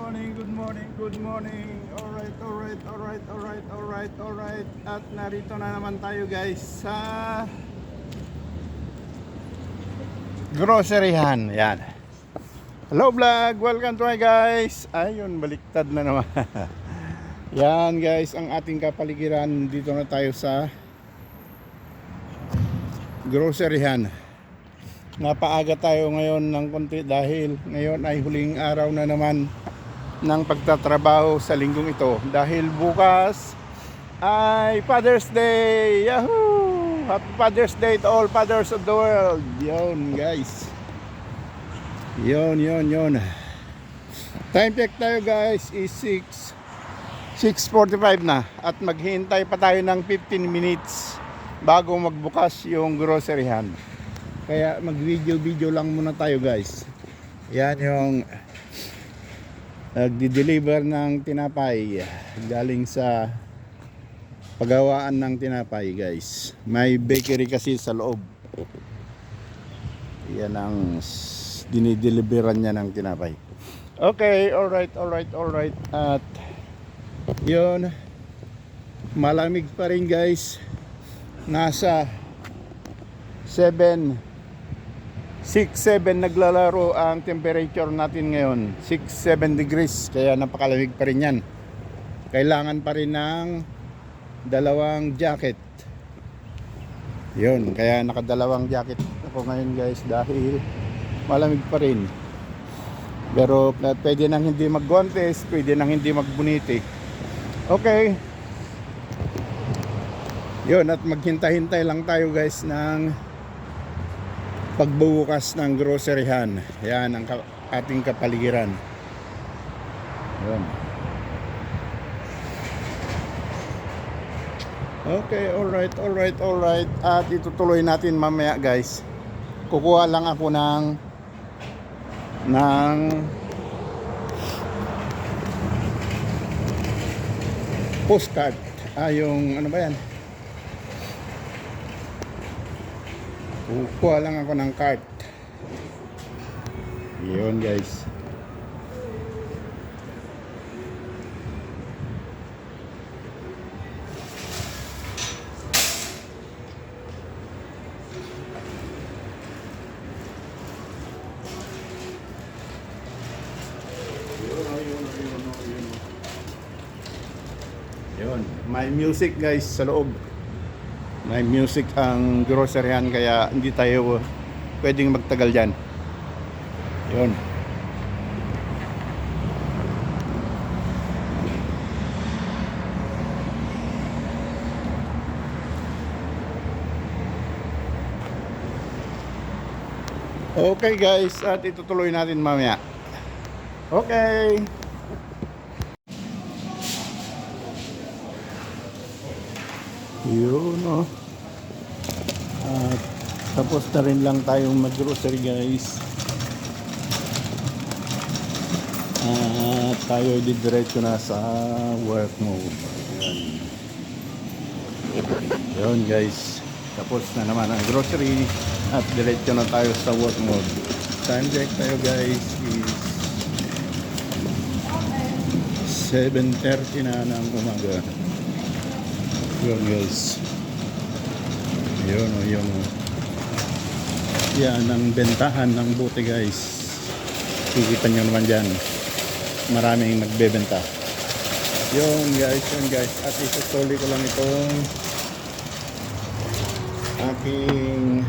good morning. Alright. At narito na naman tayo guys sa groceryhan. Yan. Hello vlog, welcome to my guys. Ayun, baliktad na naman. Yan guys, ang ating kapaligiran. Dito na tayo sa groceryhan. Napaaga tayo ngayon ng konti dahil ngayon ay huling araw na naman ng pagtatrabaho sa linggong ito. Dahil bukas ay Father's Day. Yahoo! Happy Father's Day to all fathers of the world. Yun guys. Yun. Time check tayo guys is 6:45 na. At maghihintay pa tayo ng 15 minutes bago magbukas yung groceryhan. Kaya mag-video lang muna tayo guys. Yan yung nagdi-deliver ng tinapay galing sa pagawaan ng tinapay guys. May bakery kasi sa loob. Yan ang dinideliveran niya ng tinapay. Okay, alright. At yun, malamig pa rin guys. Nasa 6-7 naglalaro ang temperature natin ngayon. 6-7 degrees. Kaya napakalamig pa rin yan. Kailangan pa rin ng dalawang jacket. Yun, kaya nakadalawang jacket ako ngayon guys dahil malamig pa rin. Pero pwede nang hindi mag-guantes, pwede nang hindi magbuniti. Okay. Yun, at maghintay-hintay lang tayo guys ng pagbubukas ng groceryhan. Yan ang ating kapaligiran. Yan. Okay, alright. At itutuloy natin mamaya guys. Kukuha lang ako ng postcard. Yung ano ba yan? Kukuha lang ako ng card. Yun guys. Yun. May music guys sa loob. May music ang groceryhan kaya hindi tayo pwedeng magtagal dyan. Yun. Okay guys, at itutuloy natin mamaya. Okay. Yun at tapos na rin lang tayong mag-grocery guys. At tayo didiretso na sa work mode. Yun guys, tapos na naman ang grocery at diretso na tayo sa work mode. Time check tayo guys is 7:30 na ng umaga. Yun guys. Yun. Yan ang bentahan ng buti guys. Kikita nyo naman dyan. Maraming nagbebenta. Yun guys. At itutuloy ko lang itong aking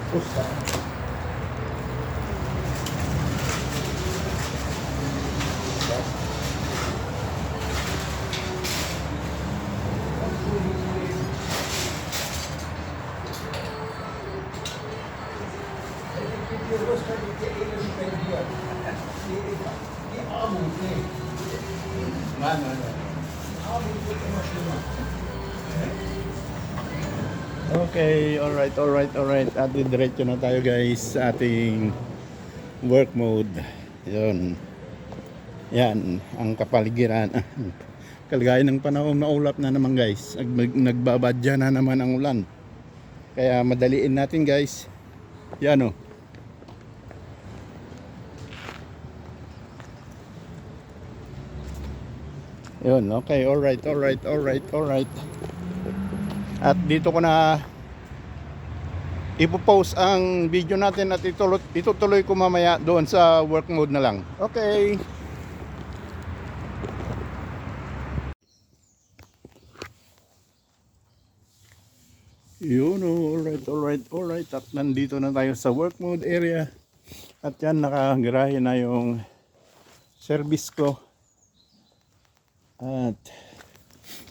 pusta. Okay, alright. At diretso na tayo guys sa ating work mode. Yun. Yan ang kapaligiran. Kalagayan ng panahon, maulap na naman guys. Nagbabadya na naman ang ulan. Kaya madaliin natin guys. Yan Yun, okay, alright, alright, alright, alright. At dito ko na ipopost ang video natin at itutuloy ko mamaya doon sa work mode na lang. Okay. Yun, alright, alright, alright. At nandito na tayo sa work mode area. At yan, nakagarahe na yung service ko. At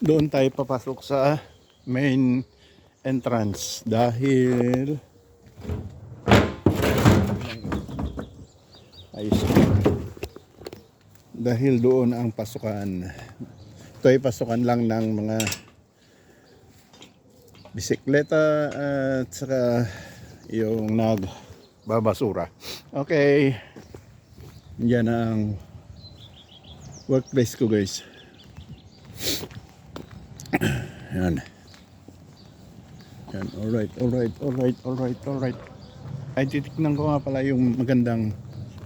doon tayo papasok sa main entrance. Dahil ayos. Dahil doon ang pasukan. Ito ay pasukan lang ng mga bisikleta at saka yung nagbabasura. Okay. Yan ang workplace ko, guys. Yan. Yan. Alright, alright, alright, alright, alright. Ay, titignan ko nga pala yung magandang,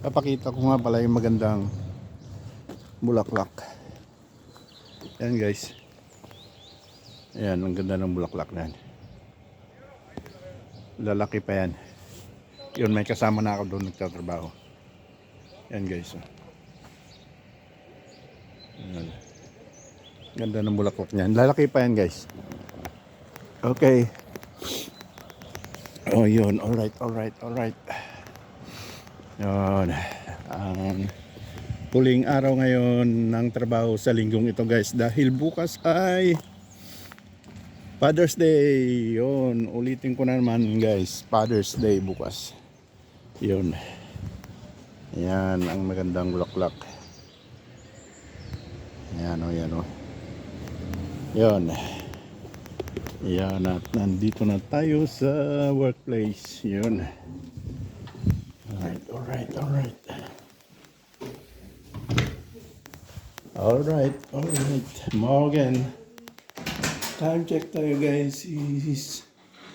papakita ko nga pala yung magandang bulaklak. Yan, guys. Ayan, ang ganda ng bulaklak na yan. Lalaki pa yan. Yun, may kasama na ako doon nagtatrabaho. Yan, guys. Ayan. Ganda ng bulaklak niyan. Lalaki pa yan, guys. Okay. Oh, yun. Alright, alright, alright. Yun. Ang huling araw ngayon ng trabaho sa linggong ito, guys. Dahil bukas ay Father's Day. Yun, ulitin ko na naman, guys. Father's Day bukas. Yun. Yan ang magandang bulaklak. Yan o, yan o. Yun. Yan, at nandito na tayo sa workplace. Yun. Alright, alright, alright. Alright, alright. Morgan. Time check tayo, guys, is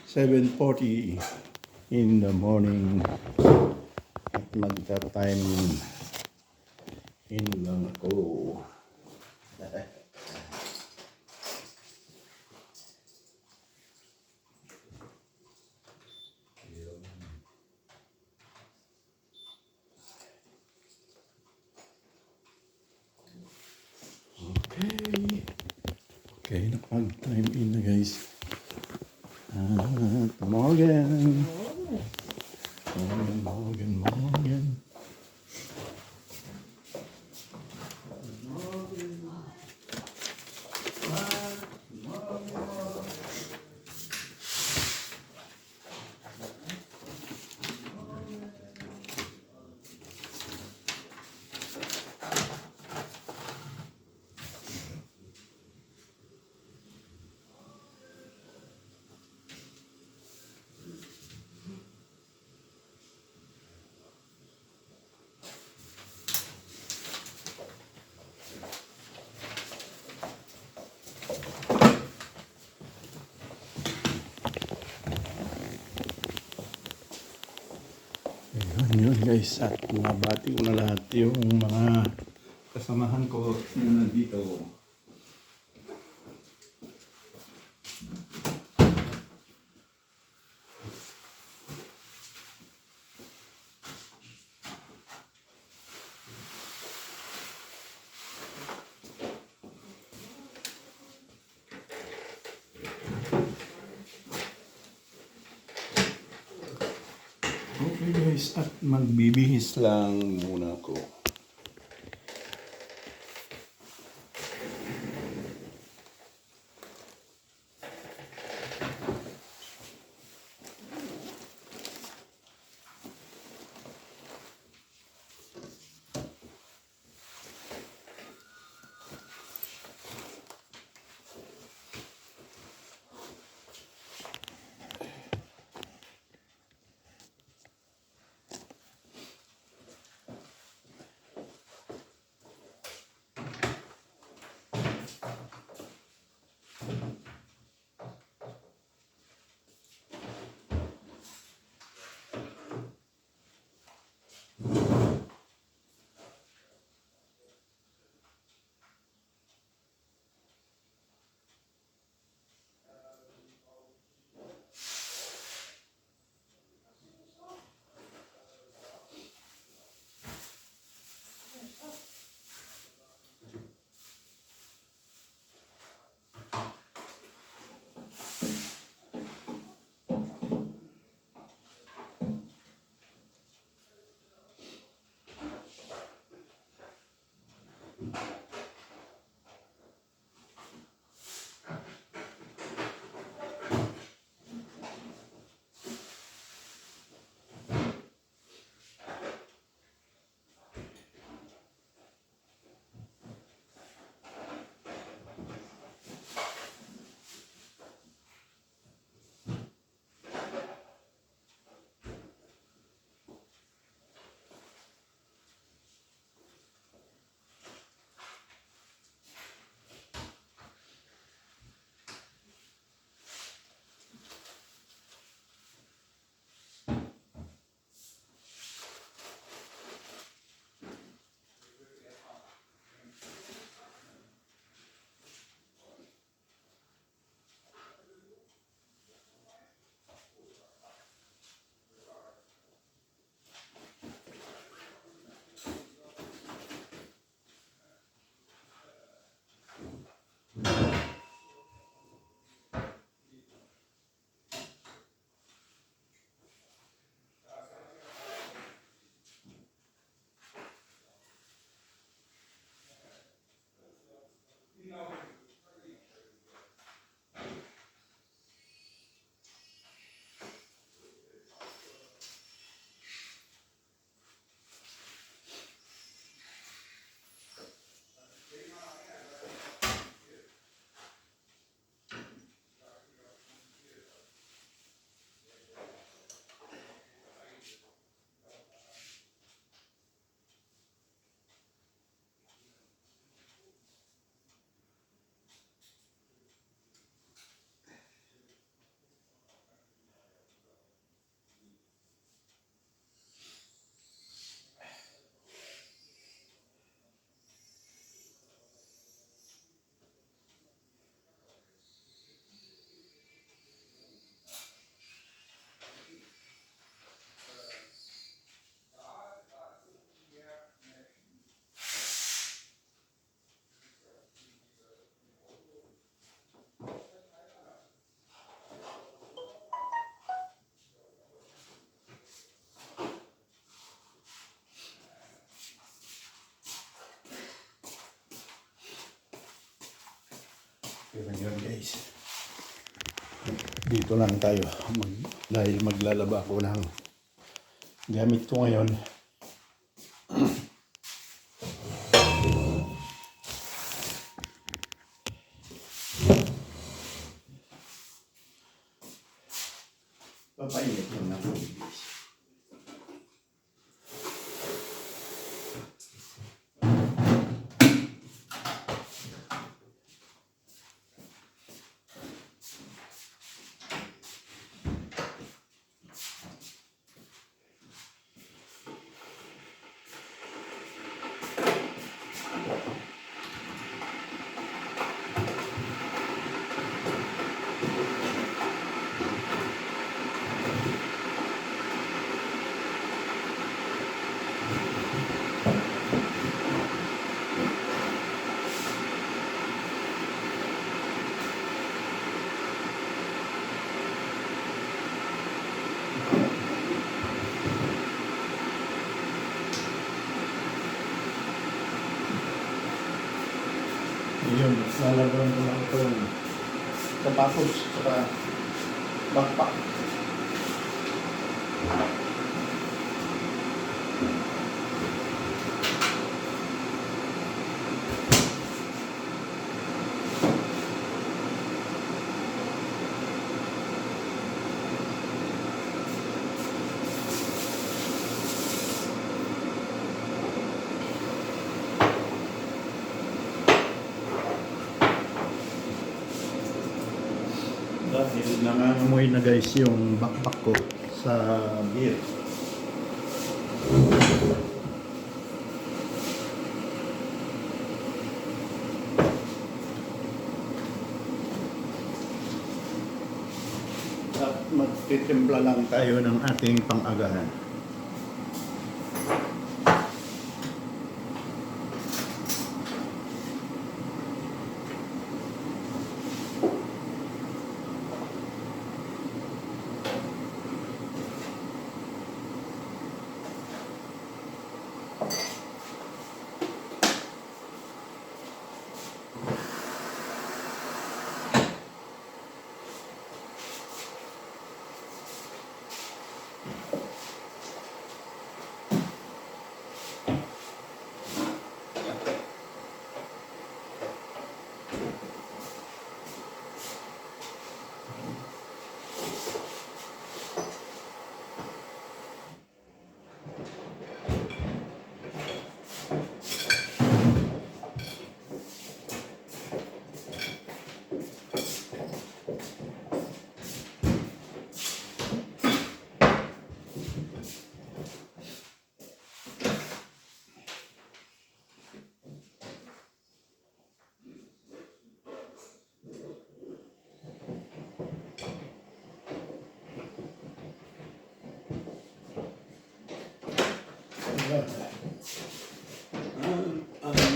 7:40 in the morning. At magta-time in lang ako. Okay. Okay, nakapag-time in na, guys. Morgan. Morgan, Morgan, Morgan. Yun, guys, at mabati ko na lahat yung mga kasamahan ko na nandito. Okay, guys, at magbibihis lang muna ako. Pero yun guys, dito lang tayo dahil maglalaba ko ng gamit ko ngayon. Papainit lang ng tubig guys. Yun, lalagyan ko lang itong sapatos saka backpack. Dahil nangangamoy na guys yung backpack ko sa beer. At magtitimpla lang tayo ng ating pang-agahan.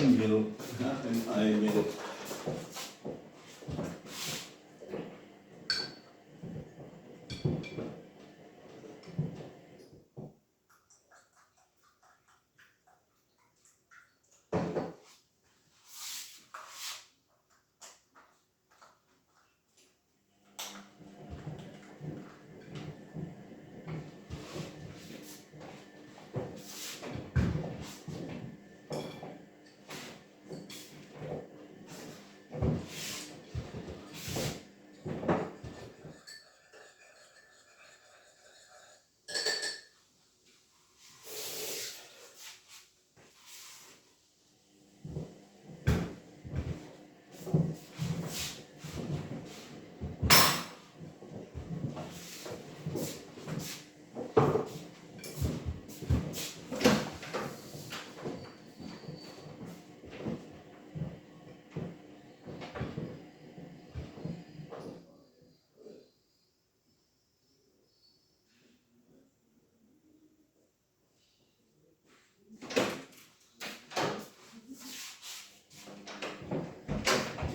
Milk. Ay, milk.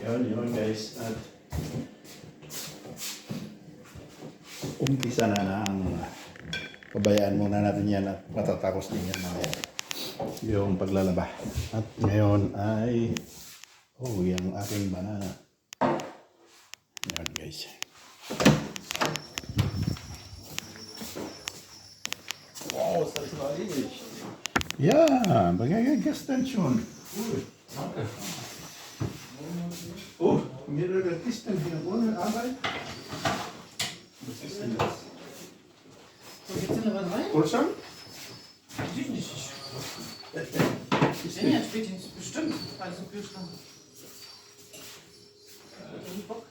Yun guys, at umpisa na ng pabayaan muna natin yan at matatapos din yan mamaya yung paglalaba. At ngayon ay yung aking banana. guys. Wow, ist das mal erledigt. Ja, gestern schon. Danke. Oh, mehrere Kisten hier ohne Arbeit. Was ist denn das? So, jetzt sind wir was rein? Pulsam? Weiß ich nicht. Ich bin ja spätestens bestimmt. Also Kühlschrank. Hat er nie Bock,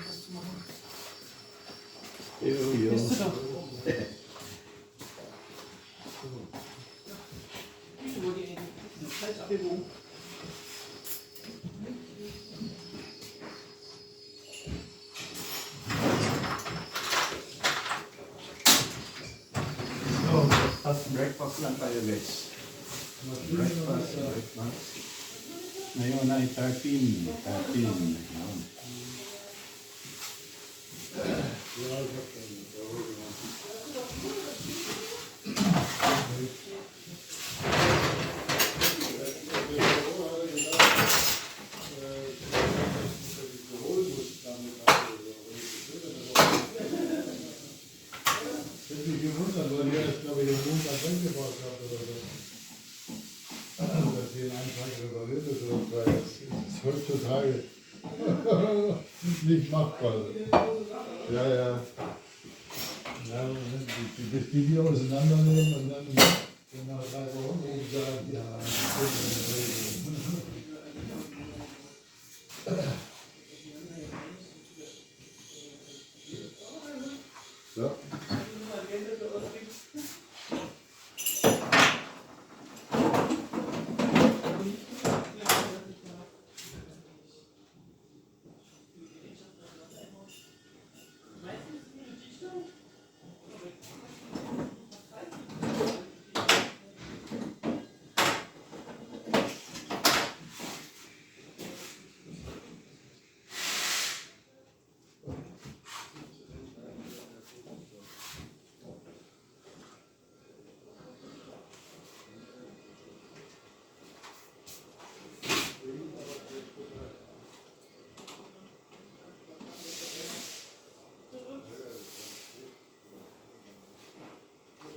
das zu machen? Jo. Bist du doch. Wo die Zeitabwägung. So, breakfast lang tayo guys. Breakfast. Ngayon ay 13. Yun. Ich bin gewundert, weil ihr das, glaube ich, den Montag weggebracht habt oder so. Dass ihr einen Tag repariert ist oder zwei. Das ist heutzutage nicht machbar. Ja. Ja, bis die auseinandernehmen und dann nach 3 Wochen sagen, ja, so.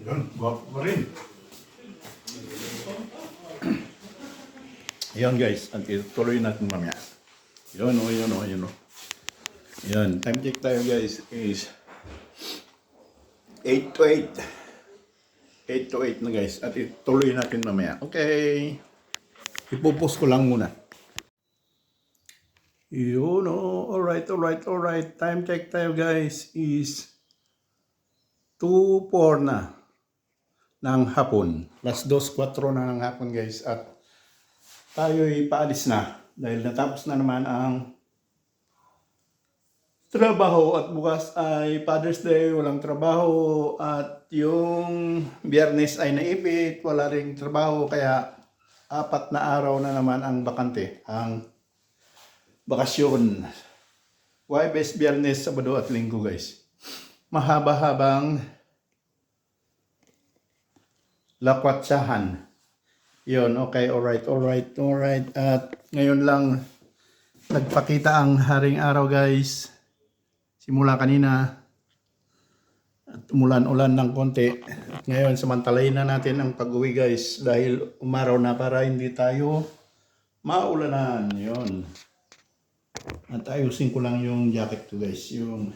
Yun, guwapo pa rin. Yan guys, at ituloy natin mamaya. Yun. Yan, time check tayo guys is 8 to 8. 8 to 8 na guys, at ituloy natin mamaya. Okay. Ipopost ko lang muna. Yun, alright. Time check tayo guys is 2:04 na ng hapon. Last 2:04 na ng hapon guys, at tayo'y paalis na dahil natapos na naman ang trabaho at bukas ay Father's Day, walang trabaho, at yung Biyernes ay naipit, wala ring trabaho, kaya 4 na araw na naman ang bakante, ang bakasyon. Huwebes, Biyernes, Sabado at Linggo guys. Mahaba-habang lakwatsahan. Yun, okay, alright. At ngayon lang nagpakita ang haring araw guys. Simula kanina at umulan-ulan ng konti. At ngayon samantalayin na natin ang pag-uwi guys dahil umaraw na para hindi tayo maulanan. Yun. At ayusin ko lang yung jacket ko guys. Yung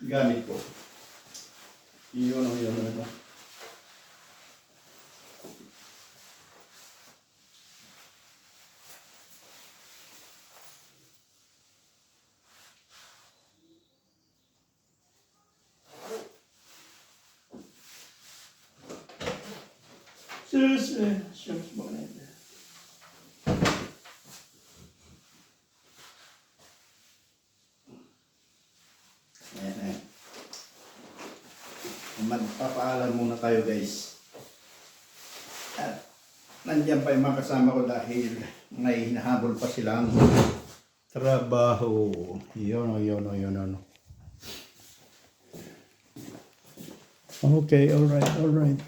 gamit ko. Yun. Sus mo na ito. Ayan. Magpapaalam muna tayo guys. At nandiyan pa yung mga kasama ko dahil may hinahabol pa silang trabaho. Yun. Okay, alright.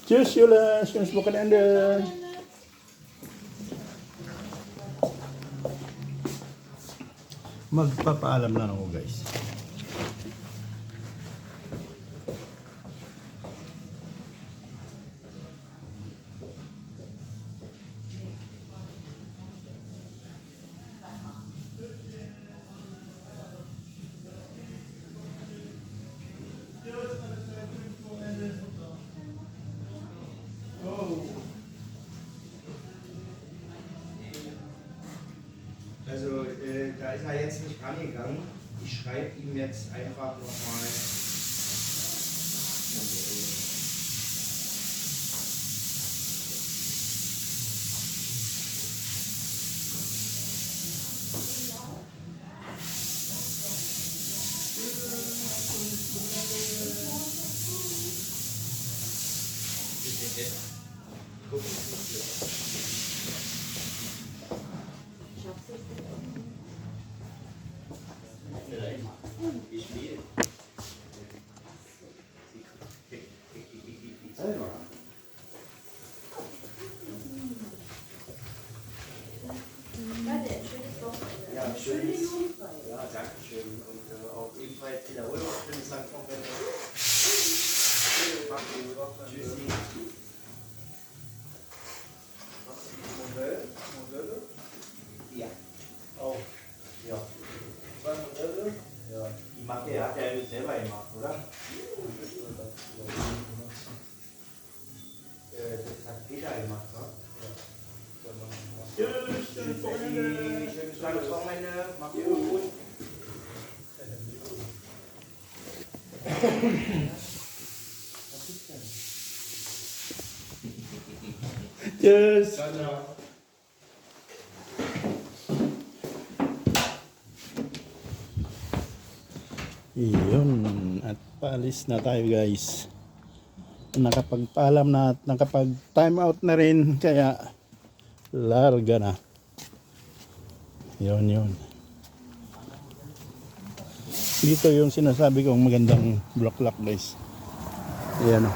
Tschüss Julius, schönes Wochenende. magpapaalam na ako guys. Also, da ist er jetzt nicht rangegangen. Ich schreibe ihm jetzt einfach nochmal. Ja, schönes. Ja, danke schön. Und auch ebenfalls in der Urlaub. Schönes Land vom Wetter. Tschüssi. Modelle? Ja. Auch. Ja. 2 Modelle? Ja. Die macht er, hat er selber gemacht, oder? Das hat Peter gemacht, ne? Ja. Schönes langes Wochenende. Macht ihr gut. Cheers! Iyon, at paalis na tayo guys. Nakapagpaalam na at nakapag time out na rin, kaya larga na. Yun. Dito yung sinasabi kong magandang bulaklak guys. Ayan o.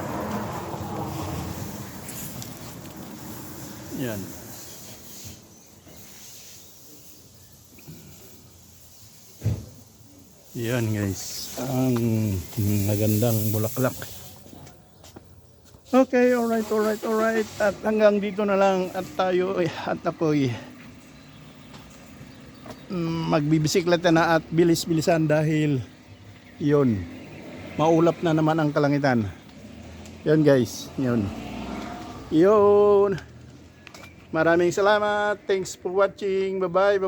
Yan. Yan guys, ang magandang bulaklak. Okay, alright. At hanggang dito na lang at tayo at ako'y magbibisikleta na at bilis-bilisan dahil yun, maulap na naman ang kalangitan. Yan guys, yun. Maraming salamat. Thanks for watching. Bye-bye.